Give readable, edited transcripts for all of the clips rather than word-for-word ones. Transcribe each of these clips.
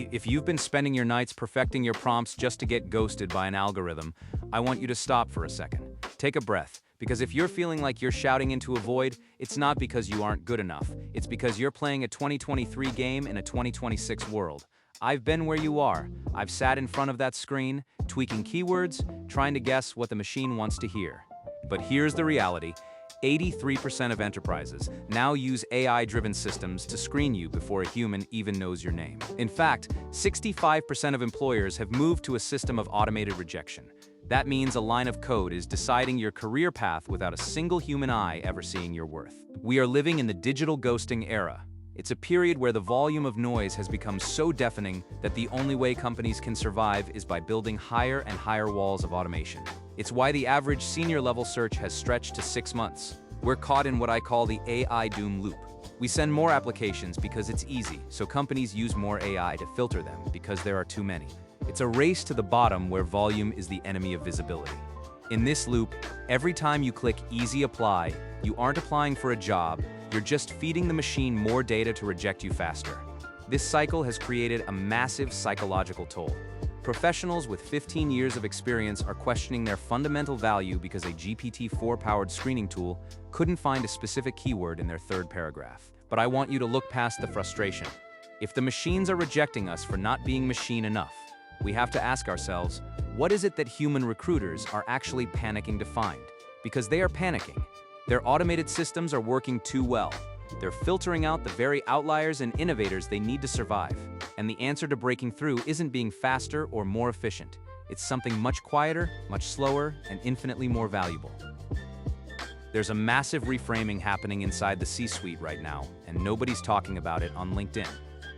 If you've been spending your nights perfecting your prompts just to get ghosted by an algorithm, I want you to stop for a second. Take a breath, because if you're feeling like you're shouting into a void, it's not because you aren't good enough. It's because you're playing a 2023 game in a 2026 world. I've been where you are. I've sat in front of that screen, tweaking keywords, trying to guess what the machine wants to hear. But here's the reality. 83% of enterprises now use AI-driven systems to screen you before a human even knows your name. In fact, 65% of employers have moved to a system of automated rejection. That means a line of code is deciding your career path without a single human eye ever seeing your worth. We are living in the digital ghosting era. It's a period where the volume of noise has become so deafening that the only way companies can survive is by building higher and higher walls of automation. It's why the average senior-level search has stretched to 6 months. We're caught in what I call the AI doom loop. We send more applications because it's easy, so companies use more AI to filter them because there are too many. It's a race to the bottom where volume is the enemy of visibility. In this loop, every time you click Easy Apply, you aren't applying for a job, you're just feeding the machine more data to reject you faster. This cycle has created a massive psychological toll. Professionals with 15 years of experience are questioning their fundamental value because a GPT-4-powered screening tool couldn't find a specific keyword in their third paragraph. But I want you to look past the frustration. If the machines are rejecting us for not being machine enough, we have to ask ourselves, what is it that human recruiters are actually panicking to find? Because they are panicking. Their automated systems are working too well. They're filtering out the very outliers and innovators they need to survive. And the answer to breaking through isn't being faster or more efficient. It's something much quieter, much slower, and infinitely more valuable. There's a massive reframing happening inside the C-suite right now, and nobody's talking about it on LinkedIn.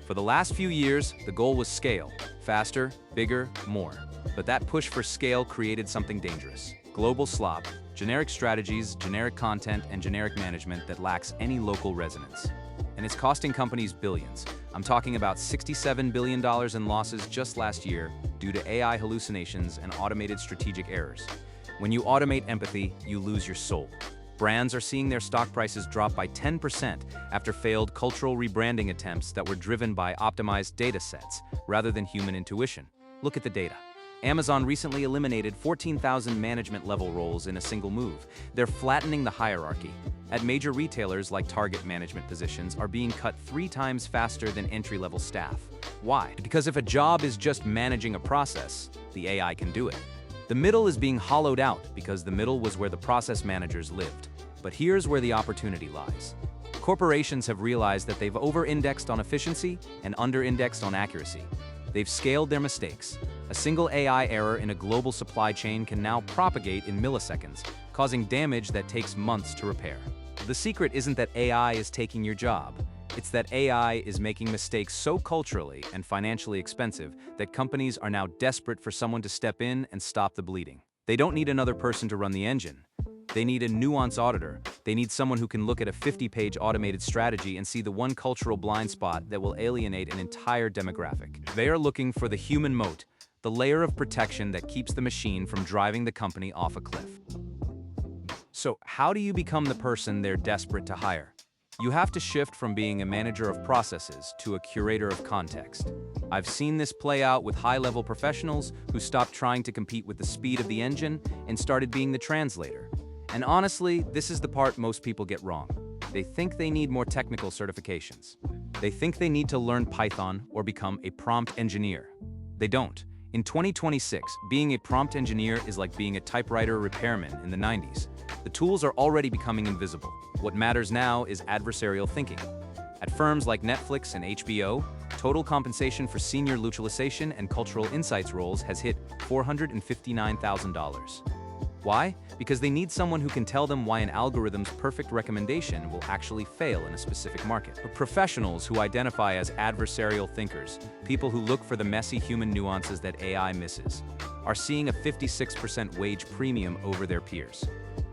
For the last few years, the goal was scale. Faster, bigger, more. But that push for scale created something dangerous. Global slop, generic strategies, generic content, and generic management that lacks any local resonance. And it's costing companies billions. I'm talking about $67 billion in losses just last year due to AI hallucinations and automated strategic errors. When you automate empathy, you lose your soul. Brands are seeing their stock prices drop by 10% after failed cultural rebranding attempts that were driven by optimized data sets rather than human intuition. Look at the data. Amazon recently eliminated 14,000 management-level roles in a single move. They're flattening the hierarchy. At major retailers like Target, management positions are being cut 3 times faster than entry-level staff. Why? Because if a job is just managing a process, the AI can do it. The middle is being hollowed out because the middle was where the process managers lived. But here's where the opportunity lies. Corporations have realized that they've over-indexed on efficiency and under-indexed on accuracy. They've scaled their mistakes. A single AI error in a global supply chain can now propagate in milliseconds, causing damage that takes months to repair. The secret isn't that AI is taking your job. It's that AI is making mistakes so culturally and financially expensive that companies are now desperate for someone to step in and stop the bleeding. They don't need another person to run the engine. They need a nuance auditor. They need someone who can look at a 50-page automated strategy and see the one cultural blind spot that will alienate an entire demographic. They are looking for the human moat, the layer of protection that keeps the machine from driving the company off a cliff. So, how do you become the person they're desperate to hire? You have to shift from being a manager of processes to a curator of context. I've seen this play out with high-level professionals who stopped trying to compete with the speed of the engine and started being the translator. And honestly, this is the part most people get wrong. They think they need more technical certifications. They think they need to learn Python or become a prompt engineer. They don't. In 2026, being a prompt engineer is like being a typewriter repairman in the 90s. The tools are already becoming invisible. What matters now is adversarial thinking. At firms like Netflix and HBO, total compensation for senior utilization and cultural insights roles has hit $459,000. Why? Because they need someone who can tell them why an algorithm's perfect recommendation will actually fail in a specific market. But professionals who identify as adversarial thinkers, people who look for the messy human nuances that AI misses, are seeing a 56% wage premium over their peers.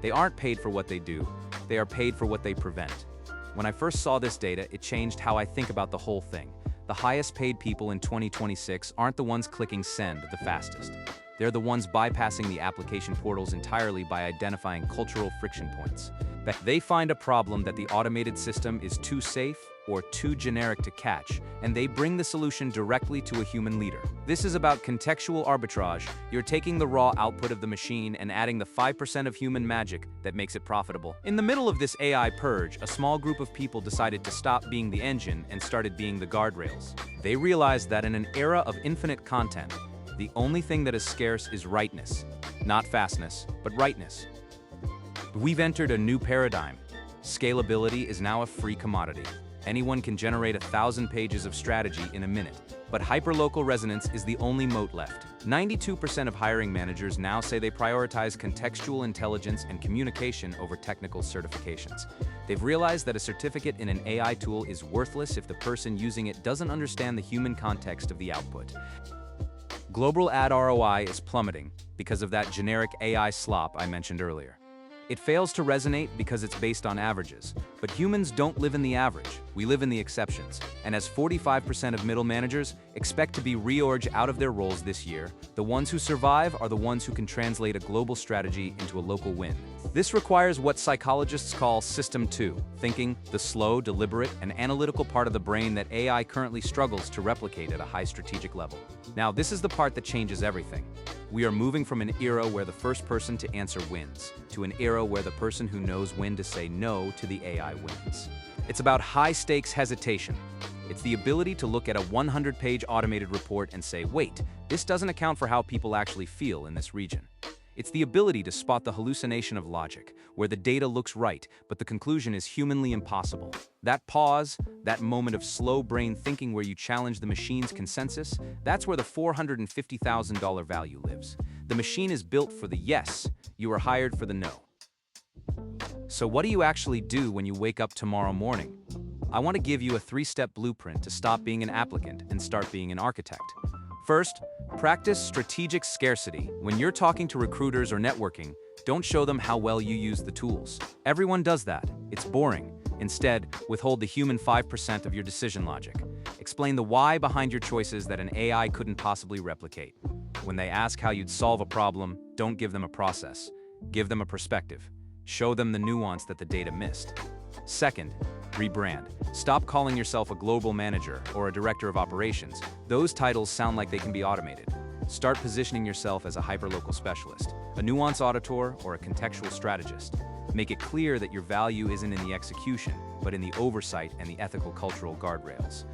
They aren't paid for what they do, they are paid for what they prevent. When I first saw this data, it changed how I think about the whole thing. The highest paid people in 2026 aren't the ones clicking send the fastest. They're the ones bypassing the application portals entirely by identifying cultural friction points. They find a problem that the automated system is too safe or too generic to catch, and they bring the solution directly to a human leader. This is about contextual arbitrage. You're taking the raw output of the machine and adding the 5% of human magic that makes it profitable. In the middle of this AI purge, a small group of people decided to stop being the engine and started being the guardrails. They realized that in an era of infinite content, the only thing that is scarce is rightness. Not fastness, but rightness. We've entered a new paradigm. Scalability is now a free commodity. Anyone can generate 1,000 pages of strategy in a minute, but hyperlocal resonance is the only moat left. 92% of hiring managers now say they prioritize contextual intelligence and communication over technical certifications. They've realized that a certificate in an AI tool is worthless if the person using it doesn't understand the human context of the output. Global ad ROI is plummeting because of that generic AI slop I mentioned earlier. It fails to resonate because it's based on averages, but humans don't live in the average, we live in the exceptions. And as 45% of middle managers expect to be reorged out of their roles this year, the ones who survive are the ones who can translate a global strategy into a local win. This requires what psychologists call System 2, thinking, the slow, deliberate, and analytical part of the brain that AI currently struggles to replicate at a high strategic level. Now, this is the part that changes everything. We are moving from an era where the first person to answer wins, to an era where the person who knows when to say no to the AI wins. It's about high-stakes hesitation. It's the ability to look at a 100-page automated report and say, wait, this doesn't account for how people actually feel in this region. It's the ability to spot the hallucination of logic, where the data looks right, but the conclusion is humanly impossible. That pause, that moment of slow brain thinking where you challenge the machine's consensus, that's where the $450,000 value lives. The machine is built for the yes, you are hired for the no. So what do you actually do when you wake up tomorrow morning? I want to give you a 3-step blueprint to stop being an applicant and start being an architect. First, practice strategic scarcity. When you're talking to recruiters or networking, don't show them how well you use the tools. Everyone does that. It's boring. Instead, withhold the human 5% of your decision logic. Explain the why behind your choices that an AI couldn't possibly replicate. When they ask how you'd solve a problem, don't give them a process. Give them a perspective. Show them the nuance that the data missed. Second, rebrand. Stop calling yourself a global manager or a director of operations. Those titles sound like they can be automated. Start positioning yourself as a hyperlocal specialist, a nuance auditor, or a contextual strategist. Make it clear that your value isn't in the execution, but in the oversight and the ethical cultural guardrails.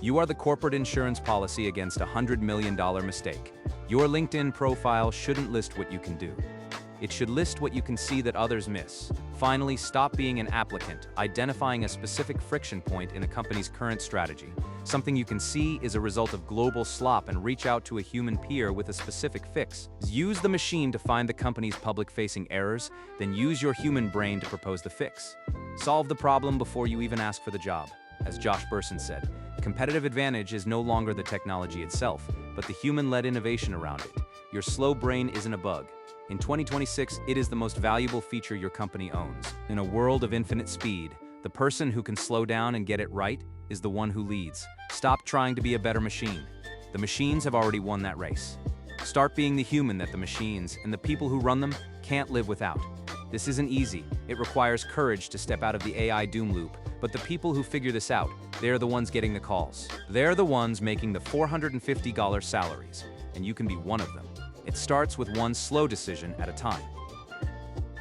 You are the corporate insurance policy against a $100 million mistake. Your LinkedIn profile shouldn't list what you can do. It should list what you can see that others miss. Finally, stop being an applicant, identifying a specific friction point in a company's current strategy. Something you can see is a result of global slop and reach out to a human peer with a specific fix. Use the machine to find the company's public-facing errors, then use your human brain to propose the fix. Solve the problem before you even ask for the job. As Josh Bersin said, competitive advantage is no longer the technology itself, but the human-led innovation around it. Your slow brain isn't a bug. In 2026, it is the most valuable feature your company owns. In a world of infinite speed, the person who can slow down and get it right is the one who leads. Stop trying to be a better machine. The machines have already won that race. Start being the human that the machines and the people who run them can't live without. This isn't easy. It requires courage to step out of the AI doom loop, but the people who figure this out, they're the ones getting the calls. They're the ones making the $450 salaries, and you can be one of them. It starts with one slow decision at a time.